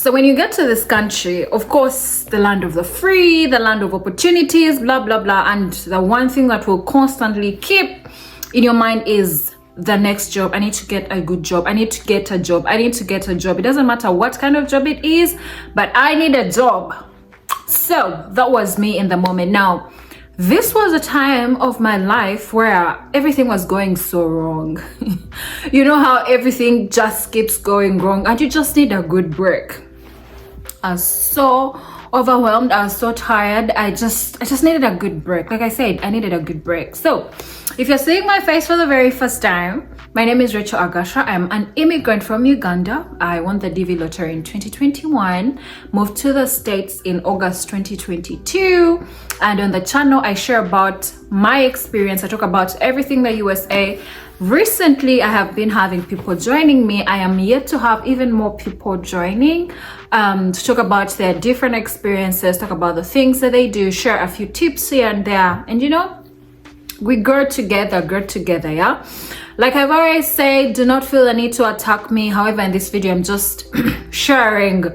So when you get to this country, of course, the land of the free, the land of opportunities, blah, blah, blah. And the one thing that will constantly keep in your mind is the next job. I need to get a good job. I need to get a job. I need to get a job. It doesn't matter what kind of job it is, but I need a job. So that was me in the moment. Now, this was a time of my life where everything was going so wrong. You know how everything just keeps going wrong and you just need a good break. I was so overwhelmed. I was so tired. I just needed a good break. Like I said, I needed a good break. So if you're seeing my face for the very first time, my name is Rachel Agasha. I'm an immigrant from Uganda. I won the DV lottery in 2021, moved to the States in August 2022. And on the channel, I share about my experience. I talk about everything the USA. Recently, I have been having people joining me. I am yet to have even more people joining to talk about their different experiences, talk about the things that they do, share a few tips here and there. And you know, we grow together, yeah? Like I've already said, do not feel the need to attack me. However, in this video, I'm just sharing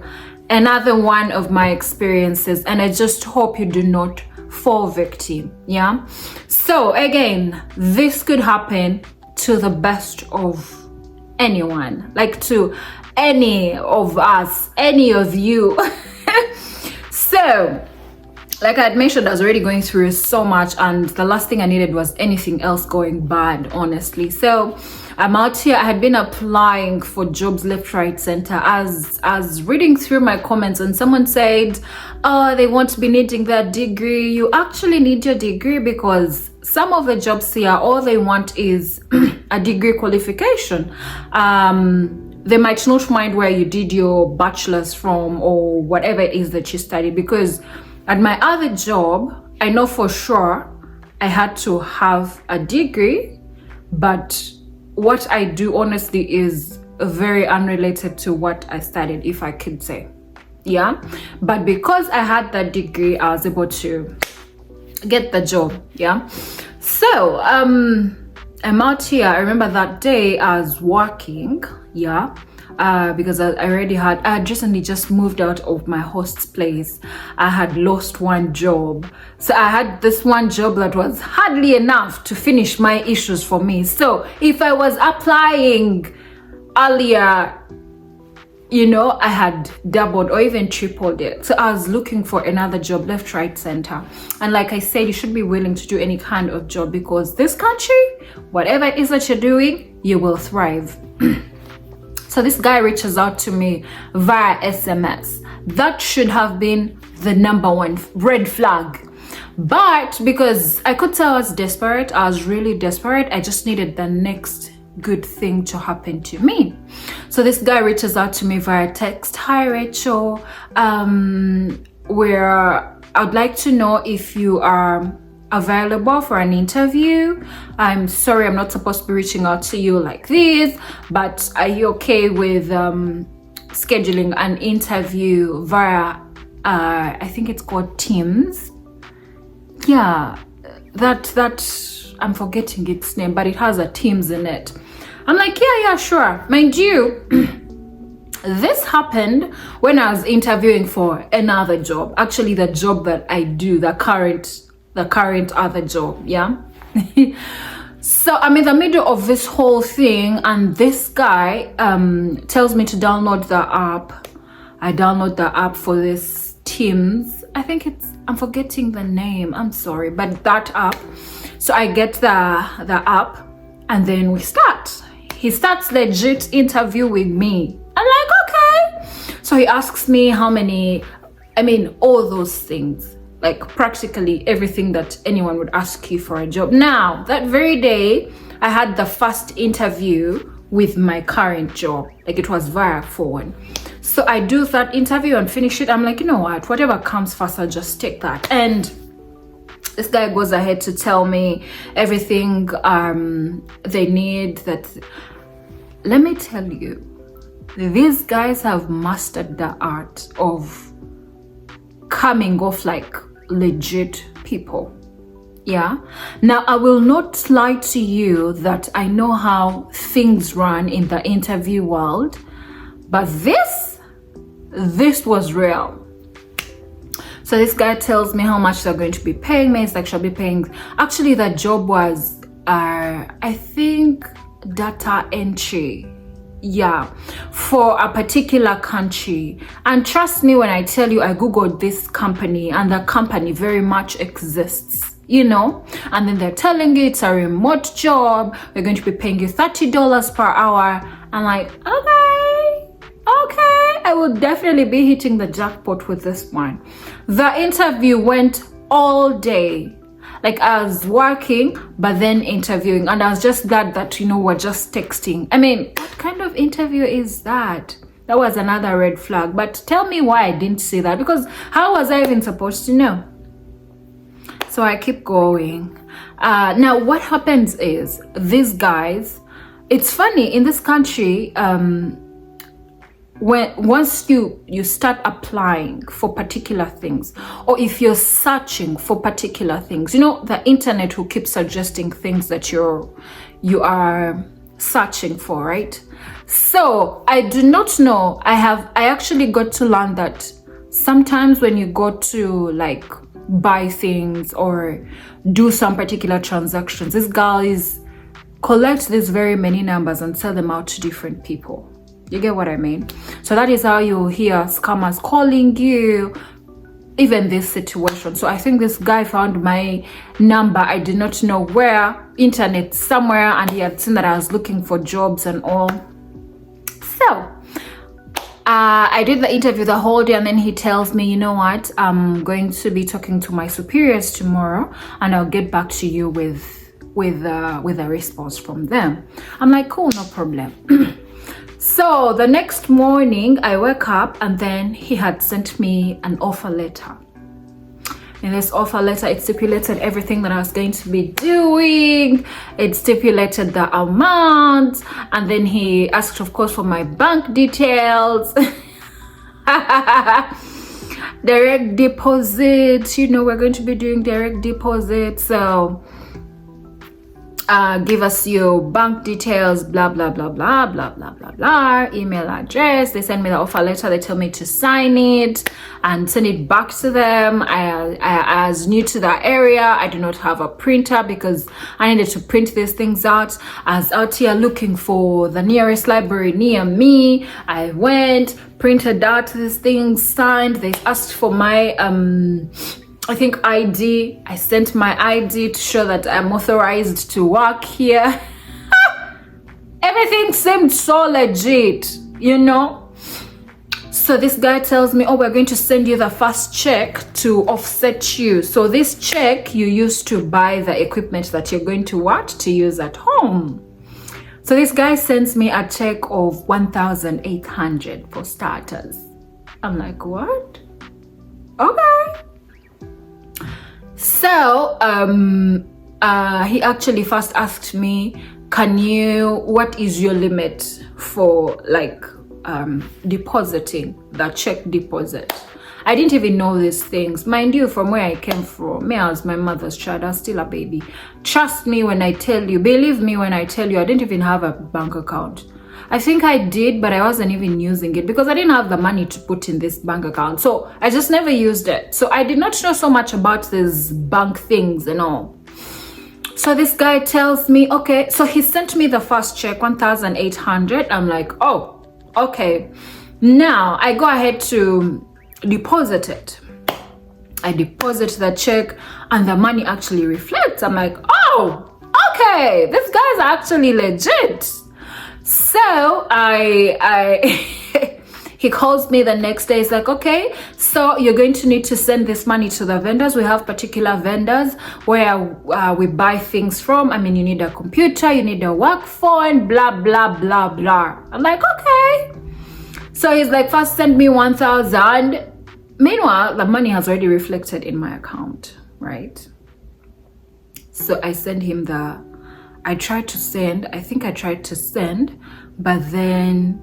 another one of my experiences, and I just hope you do not fall victim, yeah? So again, this could happen to the best of anyone, like to any of us, any of you. So like I had mentioned, I was already going through so much, and the last thing I needed was anything else going bad, honestly. So I'm out here. I had been applying for jobs left, right, center. As reading through my comments, and someone said, oh, they won't be needing their degree. You actually need your degree, because some of the jobs here, all they want is a degree qualification. They might not mind where you did your bachelor's from or whatever it is that you studied, because at my other job, I know for sure I had to have a degree, but what I do honestly is very unrelated to what I studied, if I could say, yeah? But because I had that degree, I was able to get the job, yeah? So, I'm out here. I remember that day I was working, yeah? Because I had recently just moved out of my host's place. I had lost one job. So I had this one job that was hardly enough to finish my issues for me. So if I was applying earlier, you know, I had doubled or even tripled it. So I was looking for another job, left, right, center. And like I said, you should be willing to do any kind of job, because this country, whatever it is that you're doing, you will thrive. So this guy reaches out to me via SMS. That should have been the number one red flag. But because I could tell I was desperate, I was really desperate. I just needed the next good thing to happen to me. So this guy reaches out to me via text. Hi, Rachel. Where I'd like to know if you are available for an interview. I'm sorry, I'm not supposed to be reaching out to you like this, but are you okay with scheduling an interview via I think it's called Teams? Yeah, that I'm forgetting its name, but it has a Teams in it. I'm like, yeah, sure. Mind you, this happened when I was interviewing for another job. Actually, the job that I do, the current other job, yeah? So I'm in the middle of this whole thing, and this guy tells me to download the app. I download the app for this Teams. I think I'm forgetting the name, I'm sorry, but that app. So I get the app, and then we start. He starts legit interviewing me. I'm like, okay. So he asks me how many, all those things. Like practically everything that anyone would ask you for a job. Now, that very day, I had the first interview with my current job. Like it was via phone. So I do that interview and finish it. I'm like, you know what? Whatever comes first, I'll just take that. And this guy goes ahead to tell me everything they need. That, let me tell you, these guys have mastered the art of coming off like legit people, yeah? Now, I will not lie to you that I know how things run in the interview world, but this this was real. So this guy tells me how much they're going to be paying me. It's like, she'll be paying, actually the job was I think data entry, yeah, for a particular country. And trust me when I tell you, I googled this company, and the company very much exists, you know. And then they're telling you it's a remote job, we're going to be paying you $30 per hour. I'm like, okay, I will definitely be hitting the jackpot with this one. The interview went all day. Like, I was working but then interviewing, and I was just glad that, you know, we're just texting. I mean, what kind of interview is that? That was another red flag. But tell me why I didn't see that, because how was I even supposed to know? So I keep going. Now what happens is, these guys, it's funny in this country, once you start applying for particular things, or if you're searching for particular things, you know, the internet will keep suggesting things that you are searching for, right? So I do not know, I actually got to learn that sometimes when you go to like buy things or do some particular transactions, these guys collect these very many numbers and sell them out to different people. You get what I mean? So that is how you hear scammers calling you, even this situation. So I think this guy found my number, I did not know where, internet somewhere, and he had seen that I was looking for jobs and all. So I did the interview the whole day, and then he tells me, you know what, I'm going to be talking to my superiors tomorrow, and I'll get back to you with a response from them. I'm like, cool, no problem. So the next morning I woke up, and then he had sent me an offer letter. In this offer letter, it stipulated everything that I was going to be doing. It stipulated the amount, and then he asked, of course, for my bank details. Direct deposit, you know, we're going to be doing direct deposit, so give us your bank details, blah blah blah blah blah blah blah blah, email address. They send me the offer letter, they tell me to sign it and send it back to them. I was new to that area, I do not have a printer because I needed to print these things out. I was out here looking for the nearest library near me. I went, printed out these things, signed. They asked for my I think ID. I sent my ID to show that I'm authorized to work here. Everything seemed so legit, you know. So this guy tells me, oh, we're going to send you the first check to offset you. So this check you use to buy the equipment that you're going to want to use at home. So this guy sends me a check of 1,800 for starters. I'm like, what? Okay. So he actually first asked me, what is your limit for like depositing the check deposit? I didn't even know these things, mind you. From where I came from, me, I was my mother's child, I was still a baby. Trust me when I tell you, believe me when I tell you, I didn't even have a bank account. I think I did, but I wasn't even using it because I didn't have the money to put in this bank account. So I just never used it. So I did not know so much about these bank things and all. So this guy tells me, okay, so he sent me the first check, 1,800. I'm like, oh, okay. Now I go ahead to deposit it. I deposit the check and the money actually reflects. I'm like, oh, okay, this guy's actually legit. So he calls me the next day. He's like, okay, so you're going to need to send this money to the vendors. We have particular vendors where we buy things from. I mean, you need a computer, you need a work phone, blah blah blah blah. I'm like, okay. So he's like, first send me 1,000. Meanwhile, the money has already reflected in my account, right? So I send him I tried to send, but then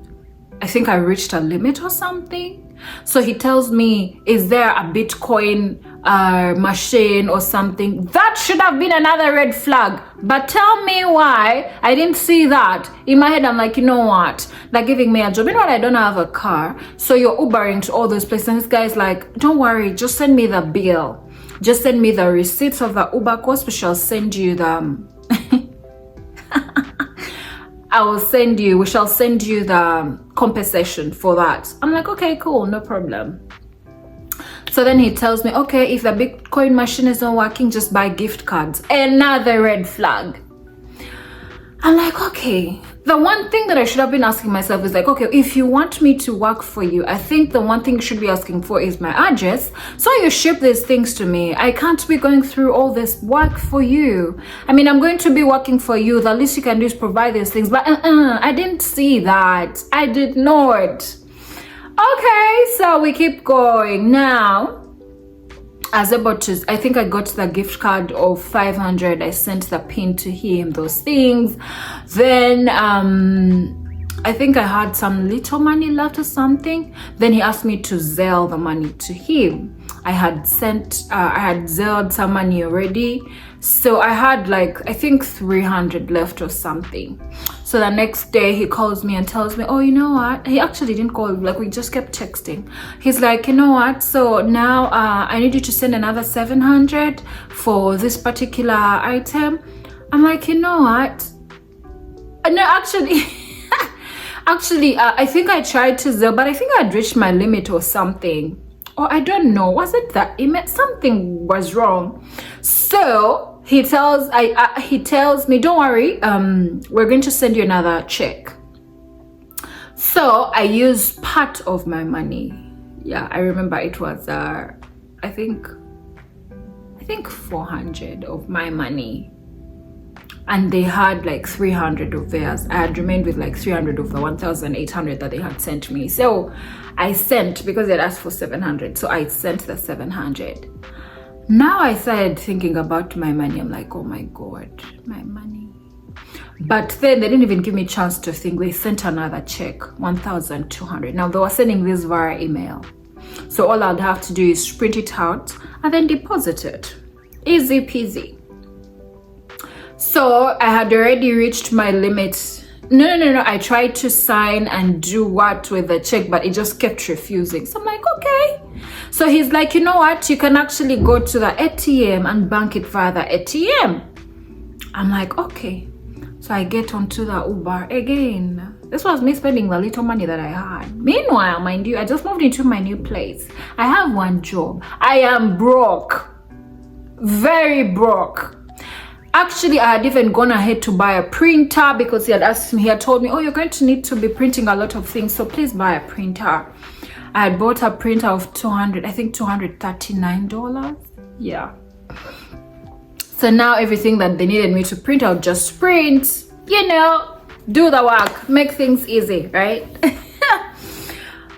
I think I reached a limit or something. So he tells me, is there a Bitcoin machine or something. That should have been another red flag. But tell me why I didn't see that. In my head, I'm like, you know what? They're giving me a job. You know what? I don't have a car. So you're Ubering to all those places. And this guy's like, don't worry, just send me the bill. Just send me the receipts of the Uber cost. We shall send you the... we shall send you the compensation for that. I'm like, okay, cool, no problem. So then he tells me, okay, if the Bitcoin machine is not working, just buy gift cards. Another red flag. I'm like, okay. The one thing that I should have been asking myself is like, okay, if you want me to work for you, I think the one thing you should be asking for is my address. So you ship these things to me. I can't be going through all this work for you. I mean, I'm going to be working for you. The least you can do is provide these things. But I didn't see that. I did not. Okay, so we keep going. Now, I think I got the gift card of 500. I sent the pin to him, those things. Then I think I had some little money left or something. Then he asked me to Zelle the money to him. I had Zelled some money already. So I had like, I think 300 left or something. So the next day he calls me and tells me, oh, you know what? He actually didn't call, like we just kept texting. He's like, you know what? So now I need you to send another 700 for this particular item. I'm like, you know what? No, actually, I think I tried to Zelle, but I think I'd reached my limit or something. Or I don't know. Was it that email? Something was wrong. So he tells me, don't worry, we're going to send you another check. So I used part of my money. Yeah, I remember it was I think 400 of my money. And they had like 300 of theirs. I had remained with like 300 of the 1,800 that they had sent me. So I sent, because they had asked for 700, so I sent the 700. Now I started thinking about my money. I'm like, oh my God, my money. But then they didn't even give me a chance to think. They sent another check, 1,200. Now they were sending this via email. So all I'd have to do is print it out and then deposit it. Easy peasy. So I had already reached my limit. No. I tried to sign and do what with the check, but it just kept refusing. So I'm like, okay. So he's like, you know what? You can actually go to the ATM and bank it via the ATM. I'm like, okay. So I get onto the Uber again. This was me spending the little money that I had. Meanwhile, mind you, I just moved into my new place. I have one job. I am broke. Very broke. Actually, I had even gone ahead to buy a printer because he had told me, oh, you're going to need to be printing a lot of things, so please buy a printer. I had bought a printer of $239. Yeah. So now everything that they needed me to print, I'll just print, you know, do the work, make things easy, right?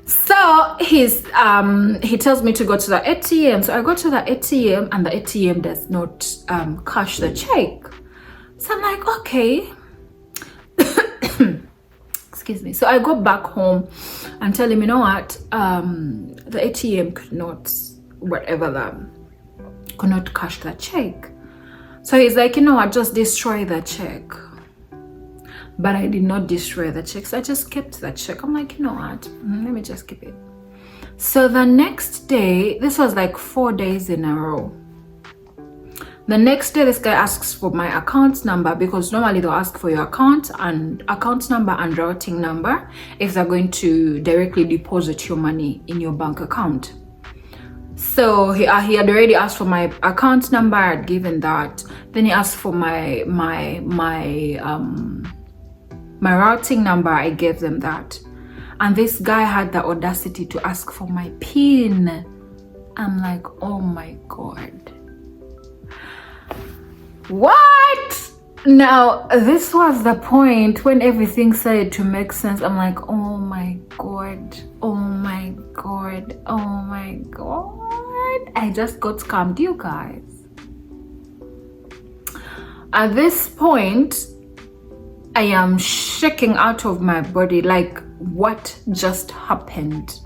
So he tells me to go to the ATM. So I go to the ATM and the ATM does not cash the check. So I'm like, okay. Excuse me. So I go back home and tell him, you know what? The ATM could not cash the check. So he's like, you know what? Just destroy the check. But I did not destroy the check, so I just kept the check. I'm like, you know what? Let me just keep it. So the next day, this was like 4 days in a row. The next day, this guy asks for my account number because normally they'll ask for your account number and routing number if they're going to directly deposit your money in your bank account. So he had already asked for my account number. I had given that. Then he asked for my routing number. I gave them that. And this guy had the audacity to ask for my PIN. I'm like, oh my God. What? Now, this was the point when everything started to make sense. I'm like, oh my God. Oh my God. Oh my God. I just got scammed, you guys. At this point, I am shaking out of my body, like, what just happened?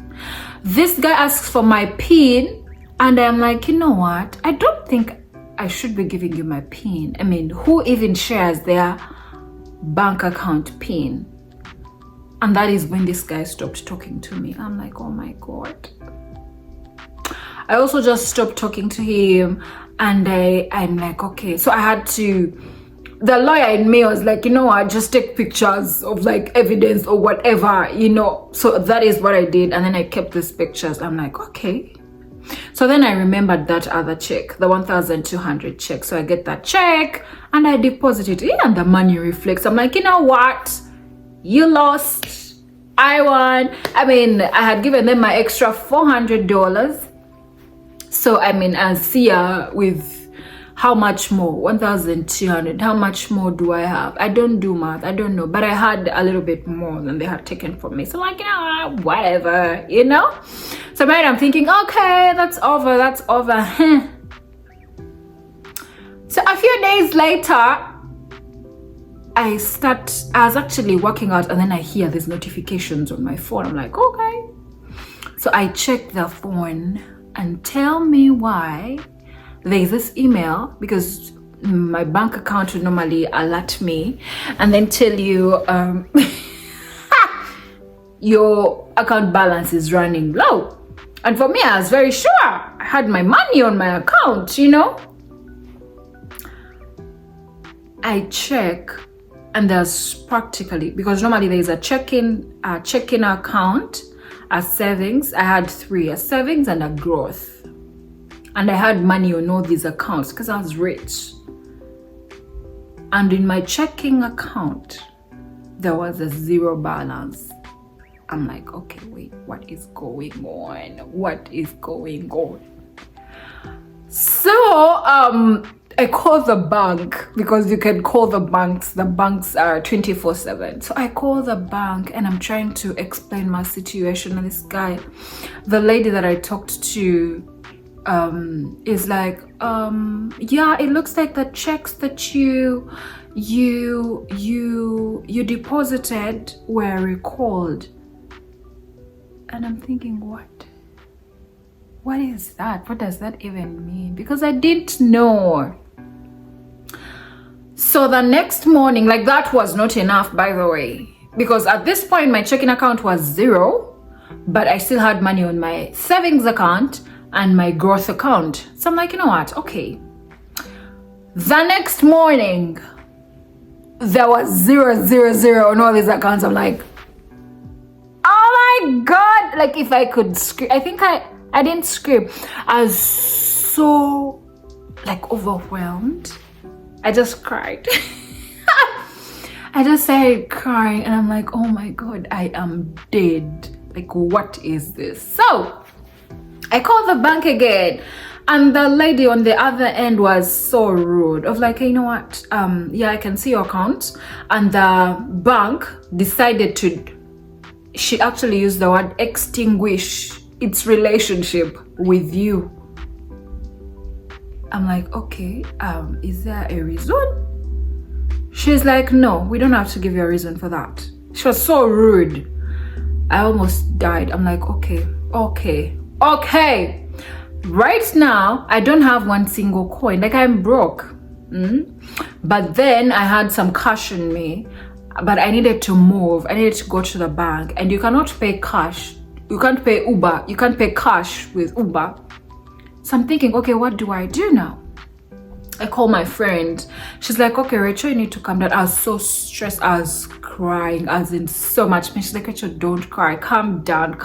This guy asks for my PIN And I'm like, you know what? I don't think I should be giving you my PIN. I mean, who even shares their bank account PIN? And that is when this guy stopped talking to me. I'm like, oh my God. I also just stopped talking to him, and I'm like, okay. So I had to, the lawyer in me was like, you know what, just take pictures of like evidence or whatever, you know. So that is what I did, and then I kept these pictures. I'm like, okay. So then I remembered that other check, the 1,200 check. So I get that check and I deposit it, and the money reflects. I'm like, you know what? You lost, I won. I mean, I had given them my extra $400. So I mean, I'll see with how much more, 1,200, how much more do I have? I don't do math, I don't know, but I had a little bit more than they had taken from me. So like, you know, whatever, you know? So right, I'm thinking, okay, that's over. So a few days later, I was actually working out, and then I hear these notifications on my phone. I'm like, okay. So I check the phone, and tell me why there's this email, because my bank account would normally alert me and then tell you your account balance is running low. And for me, I was very sure I had my money on my account, you know. I check, and there's practically, because normally there's a checking account, a savings. I had 3, a savings and a growth. And I had money on all these accounts because I was rich. And in my checking account, there was a 0 balance. I'm like, okay, wait, what is going on? What is going on? So I call the bank, because you can call the banks. The banks are 24/7. So I call the bank and I'm trying to explain my situation. And this guy, the lady that I talked to, is like, yeah, it looks like the checks that you deposited were recalled. And I'm thinking, what is that? What does that even mean? Because I didn't know. So the next morning, like, that was not enough, by the way, because at this point my checking account was 0, but I still had money on my savings account and my growth account. So I'm like, you know what? Okay. The next morning, there was 0 on all these accounts. I'm like, oh my God. Like, if I could scream, I think I didn't scream. I was so like overwhelmed. I just cried. I just started crying, and I'm like, oh my God, I am dead. Like, what is this? So I called the bank again, and the lady on the other end was so rude of like, hey, you know what? Yeah, I can see your account. And the bank decided she actually used the word extinguish its relationship with you. I'm like, okay, is there a reason? She's like, no, we don't have to give you a reason for that. She was so rude. I almost died. I'm like, okay. Right now, I don't have one single coin. Like, I'm broke. But then I had some cash in me, but I needed to move. I needed to go to the bank, and you cannot pay cash. You can't pay Uber. You can't pay cash with Uber. So I'm thinking, okay, what do I do now? I call my friend. She's like, okay, Rachel, you need to calm down. I was so stressed. I was crying. I was in so much pain. She's like, Rachel, don't cry. Calm down.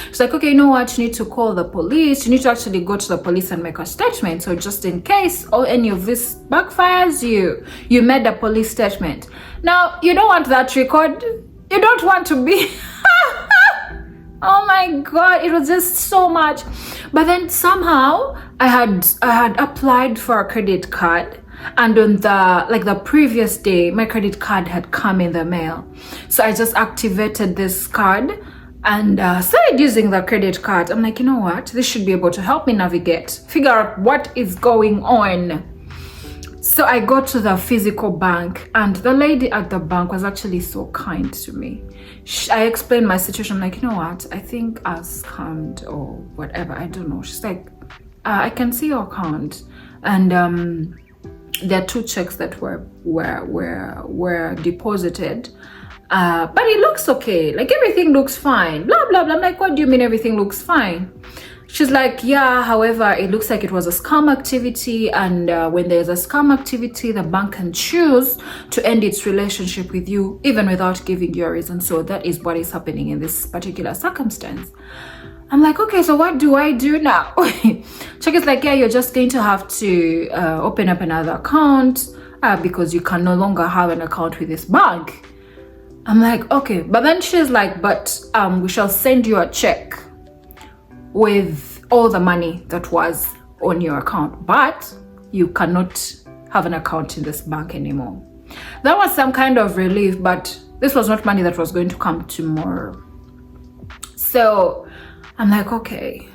She's like, okay, you know what? You need to call the police. You need to actually go to the police and make a statement. So just in case any of this backfires, you made a police statement. Now, you don't want that record. You don't want to be... Oh my God, it was just so much. But then somehow I had applied for a credit card, and on the previous day, my credit card had come in the mail. So I just activated this card and started using the credit card. I'm like, you know what? This should be able to help me figure out what is going on. So I go to the physical bank, and the lady at the bank was actually so kind to me. I explained my situation. I'm like, you know what? I think I was scammed or whatever. I don't know. She's like, I can see your account, and there are 2 checks that were deposited, but it looks okay, like everything looks fine, blah blah blah. I'm like, what do you mean everything looks fine? She's like, yeah, however, it looks like it was a scam activity, and when there's a scam activity, the bank can choose to end its relationship with you even without giving you a reason. So that is what is happening in this particular circumstance. I'm like, okay, so what do I do now? Check is like, yeah, you're just going to have to open up another account because you can no longer have an account with this bank. I'm like, okay, but then she's like, but we shall send you a check with all the money that was on your account, but you cannot have an account in this bank anymore. That was some kind of relief, but this was not money that was going to come tomorrow. So I'm like, okay.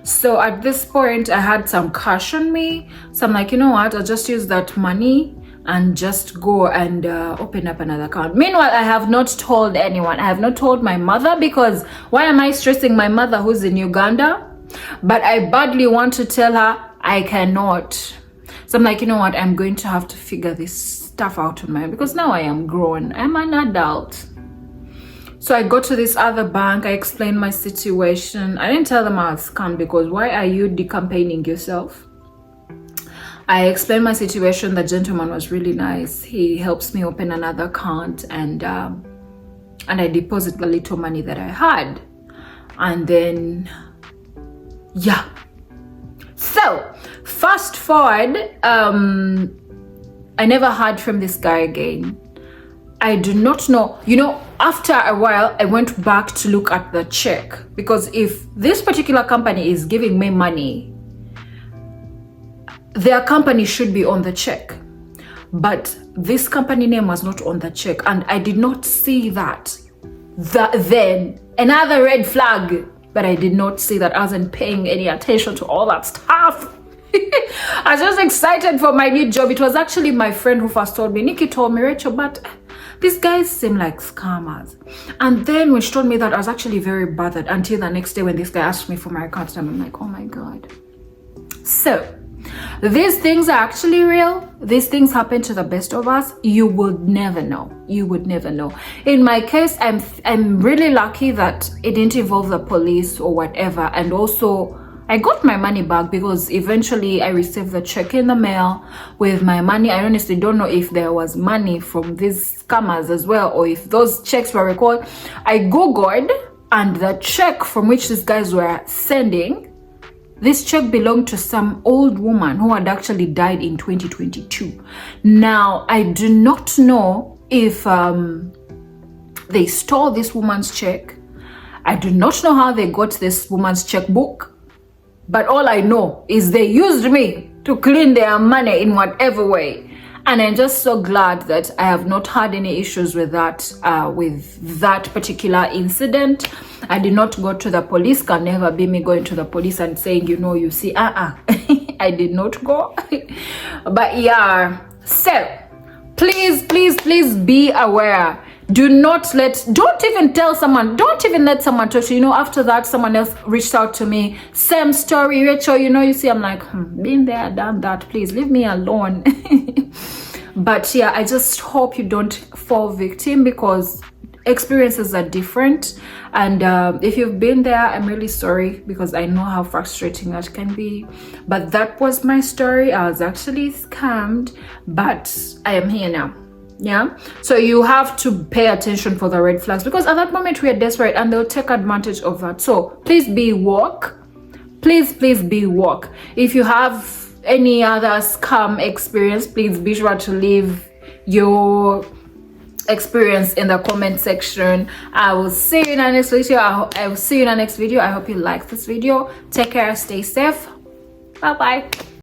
So at this point, I had some cash on me. So I'm like, you know what? I'll just use that money and just go and open up another account. Meanwhile, I have not told anyone. I have not told my mother, because why am I stressing my mother who's in Uganda? But I badly want to tell her I cannot. So I'm like, you know what? I'm going to have to figure this stuff out on my own, because now I am grown. I'm an adult. So I go to this other bank. I explained my situation. I didn't tell them I was scammed, because why are you decampaigning yourself? I explained my situation. The gentleman was really nice. He helps me open another account, and I deposit the little money that I had, and then yeah. So fast forward, I never heard from this guy again. I do not know, you know, after a while I went back to look at the check, because if this particular company is giving me money, their company should be on the check, but this company name was not on the check, and I did not see that. Then another red flag, but I did not see that. I wasn't paying any attention to all that stuff. I was just excited for my new job. It was actually my friend who first told me. Nikki told me, Rachel, but these guys seem like scammers. And then when she told me that, I was actually very bothered until the next day when this guy asked me for my account. And I'm like, oh my God. So these things are actually real. These things happen to the best of us. You would never know. You would never know. In my case, I'm really lucky that it didn't involve the police or whatever. And also, I got my money back, because eventually I received the check in the mail with my money. I honestly don't know if there was money from these scammers as well, or if those checks were recorded. I Googled, and the check from which these guys were sending, this check belonged to some old woman who had actually died in 2022. Now, I do not know if they stole this woman's check. I do not know how they got this woman's checkbook. But all I know is they used me to clean their money in whatever way. And I'm just so glad that I have not had any issues with that particular incident. I did not go to the police. Can never be me going to the police and saying, you know, you see, I did not go. But yeah, so please, please, please be aware. Don't even tell someone, don't even let someone talk to you. You know, after that, someone else reached out to me, same story, Rachel, you know, you see, I'm like, been there, done that, please leave me alone. But yeah, I just hope you don't fall victim, because experiences are different. And if you've been there, I'm really sorry, because I know how frustrating that can be. But that was my story. I was actually scammed, but I am here now. Yeah, so you have to pay attention for the red flags, because at that moment we are desperate and they'll take advantage of that. So please be woke. Please be woke. If you have any other scam experience, please be sure to leave your experience in the comment section. I will see you in the next video. I will see you in the next video. I hope you like this video. Take care, stay safe. Bye bye.